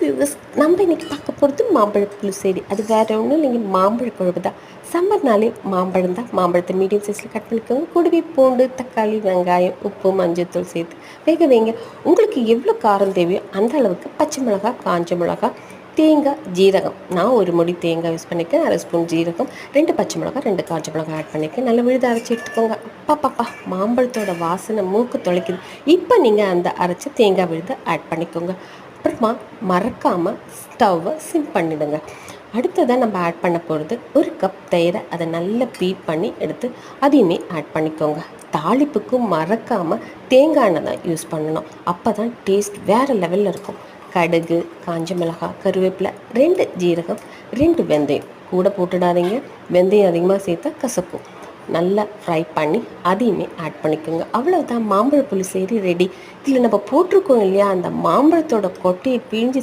Viewers, நம்ம இன்னைக்கு பார்க்க போகிறது மாம்பழ புளிசேரி. அது வேறு ஒன்றும் இல்லைங்க, மாம்பழ குழம்பு தான். சம்மர்னாலே மாம்பழம் தான். மாம்பழத்தை மீடியம் சைஸில் கட் பண்ணிக்கோங்க. கூடவே பூண்டு, தக்காளி, வெங்காயம், உப்பு, மஞ்சள்தூள் சேர்த்து வேக வைங்க. உங்களுக்கு எவ்வளோ காரம் தேவையோ அந்த அளவுக்கு பச்சை மிளகா, காஞ்ச மிளகா, தேங்காய், ஜீரகம். நான் ஒரு முடி தேங்காய் யூஸ் பண்ணியிருக்கேன், 1/2 ஸ்பூன் ஜீரகம், 2 பச்சை மிளகா, 2 காஞ்ச மிளகா ஆட் பண்ணியிருக்கேன். நல்லா விழுத அரைச்சி எடுத்துக்கோங்க. அப்பா மாம்பழத்தோட வாசனை மூக்கு தொலைக்குது. இப்போ நீங்கள் அந்த அரைச்ச தேங்காய் விழுத ஆட் பண்ணிக்கோங்க. அப்புறமா மறக்காமல் ஸ்டவ்வை சிம் பண்ணிவிடுங்க. அடுத்ததாக நம்ம ஆட் பண்ண போகிறது 1 கப் தயிரை. அதை நல்லா பீட் பண்ணி எடுத்து அதையுமே ஆட் பண்ணிக்கோங்க. தாளிப்புக்கும் மறக்காமல் தேங்காய் எண்ணெய் தான் யூஸ் பண்ணணும். அப்போ தான் டேஸ்ட் வேறு லெவலில் இருக்கும். கடுகு, காஞ்ச மிளகாய், கருவேப்பிலை, 2 ஜீரகம், 2 வெந்தயம் கூட போட்டுடாதீங்க. வெந்தயம் அதிகமாக சேர்த்தா கசக்கும். நல்லா ஃப்ரை பண்ணி அதையுமே ஆட் பண்ணிக்கோங்க. அவ்வளோதான், மாம்பழ புளிசேரி ரெடி. இதில் நம்ம போட்டிருக்கோம் இல்லையா, அந்த மாம்பழத்தோட கொட்டையை பிழிஞ்சு